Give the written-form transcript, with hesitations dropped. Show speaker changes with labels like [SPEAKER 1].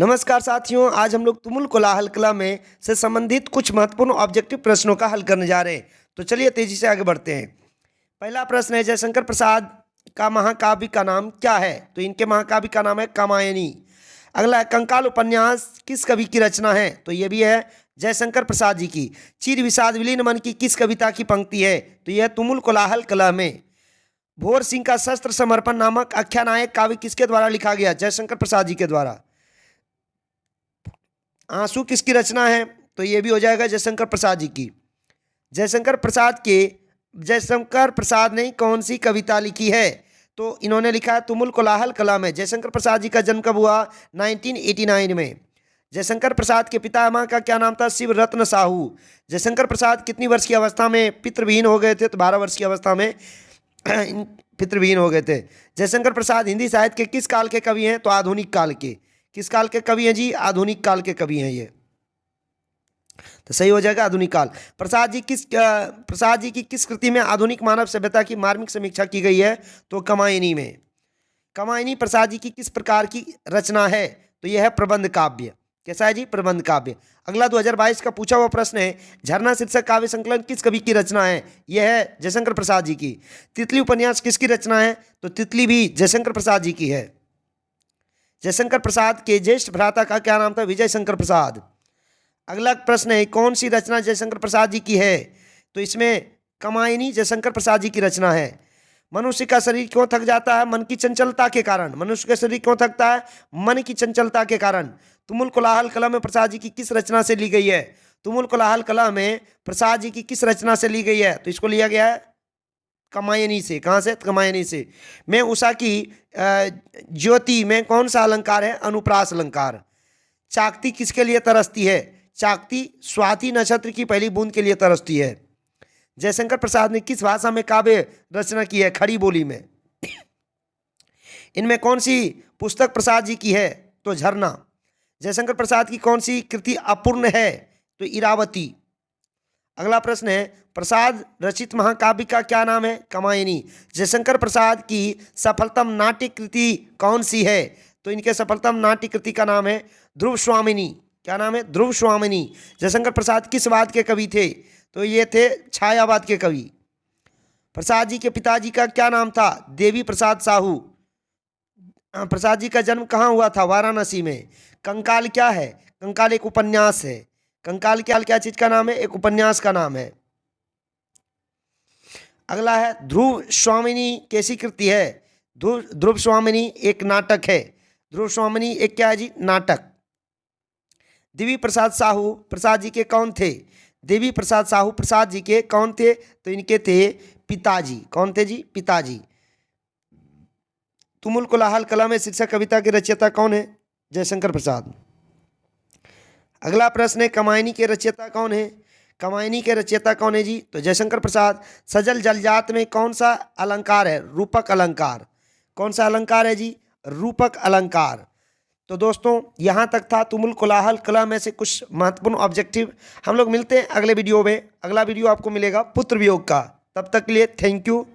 [SPEAKER 1] नमस्कार साथियों, आज हम लोग तुमुल कोलाहल कला में से संबंधित कुछ महत्वपूर्ण ऑब्जेक्टिव प्रश्नों का हल करने जा रहे हैं। तो चलिए तेजी से आगे बढ़ते हैं। पहला प्रश्न है, जयशंकर प्रसाद का महाकाव्य का नाम क्या है? तो इनके महाकाव्य का नाम है कामायनी। अगला है, कंकाल उपन्यास किस कवि की रचना है? तो ये भी है जयशंकर प्रसाद जी की। चिर विषाद विलीन मन की किस कविता की पंक्ति है? तो यह तुमुल कोलाहल कला में। भोर सिंह का शस्त्र समर्पण नामक आख्यानायक काव्य किसके द्वारा लिखा गया? जयशंकर प्रसाद जी के द्वारा। आंसू किसकी रचना है? तो ये भी हो जाएगा जयशंकर प्रसाद जी की। जयशंकर प्रसाद ने कौन सी कविता लिखी है? तो इन्होंने लिखा है तुमुल कोलाहल कला में। जयशंकर प्रसाद जी का जन्म कब हुआ? 1989 में। जयशंकर प्रसाद के पितामह का क्या नाम था? शिव रत्न साहू। जयशंकर प्रसाद कितनी वर्ष की अवस्था में पितृविहीन हो गए थे? तो 12 वर्ष की अवस्था में पितृविहीन हो गए थे। जयशंकर प्रसाद हिंदी साहित्य के किस काल के कवि हैं? तो आधुनिक काल के। किस काल के कवि हैं जी? आधुनिक काल के कवि हैं ये। तो सही हो जाएगा आधुनिक काल। प्रसाद जी की किस कृति में आधुनिक मानव सभ्यता की मार्मिक समीक्षा की गई है? तो कामायनी में। कामायनी प्रसाद जी की किस प्रकार की रचना है? तो यह है प्रबंध काव्य। कैसा है जी? प्रबंध काव्य। अगला 2022 का पूछा हुआ प्रश्न है, झरना शीर्षक काव्य संकलन किस कवि की रचना है? यह है जयशंकर प्रसाद जी की। तितली उपन्यास किसकी रचना है? तो तितली भी जयशंकर प्रसाद जी की है। जयशंकर प्रसाद के ज्येष्ठ भ्राता का क्या नाम था? विजय शंकर प्रसाद। अगला प्रश्न है, कौन सी रचना जयशंकर प्रसाद जी की है? तो इसमें कामायनी जयशंकर प्रसाद जी की रचना है। मनुष्य का शरीर क्यों थक जाता है? मन की चंचलता के कारण। मनुष्य का शरीर क्यों थकता है? मन की चंचलता के कारण। तुमुल कोलाहल कला में प्रसाद जी की किस रचना से ली गई है? तुमुल कोलाहल कला में प्रसाद जी की किस रचना से ली गई है? तो इसको लिया गया है कामायनी से। कहाँ से? कामायनी से। मैं उषा की ज्योति में कौन सा अलंकार है? अनुप्रास अलंकार। चाकती किसके लिए तरसती है? चाकती स्वाति नक्षत्र की पहली बूंद के लिए तरसती है। जयशंकर प्रसाद ने किस भाषा में काव्य रचना की है? खड़ी बोली में। इनमें कौन सी पुस्तक प्रसाद जी की है? तो झरना। जयशंकर प्रसाद की कौन सी कृति अपूर्ण है? तो इरावती। अगला प्रश्न है, प्रसाद रचित महाकाव्य का क्या नाम है? कामायनी। जयशंकर प्रसाद की सफलतम नाट्य कृति कौन सी है? तो इनके सफलतम नाट्य कृति का नाम है ध्रुव स्वामिनी। क्या नाम है? ध्रुव स्वामिनी। जयशंकर प्रसाद किस वाद के कवि थे? तो ये थे छायावाद के कवि। प्रसाद जी के पिताजी का क्या नाम था? देवी प्रसाद साहू। प्रसाद जी का जन्म कहाँ हुआ था? वाराणसी में। कंकाल क्या है? कंकाल एक उपन्यास है। कंकाल क्या चीज का नाम है? एक उपन्यास का नाम है। अगला है, ध्रुव स्वामिनी कैसी कृति है? ध्रुव स्वामिनी एक नाटक है। ध्रुव स्वामिनी एक क्या है जी? नाटक। देवी प्रसाद साहू प्रसाद जी के कौन थे? देवी प्रसाद साहू प्रसाद जी के कौन थे? तो इनके थे पिताजी। कौन थे जी? पिताजी। तुमुल कोलाहल कला में शीर्षक कविता के रचयिता कौन है? जयशंकर प्रसाद। अगला प्रश्न है, कामायनी के रचयिता कौन है? कामायनी के रचयिता कौन है जी? तो जयशंकर प्रसाद। सजल जलजात में कौन सा अलंकार है? रूपक अलंकार। कौन सा अलंकार है जी? रूपक अलंकार। तो दोस्तों यहाँ तक था तुमुल कोलाहल कला में से कुछ महत्वपूर्ण ऑब्जेक्टिव। हम लोग मिलते हैं अगले वीडियो में। अगला वीडियो आपको मिलेगा पुत्र वियोग का। तब तक के लिए थैंक यू।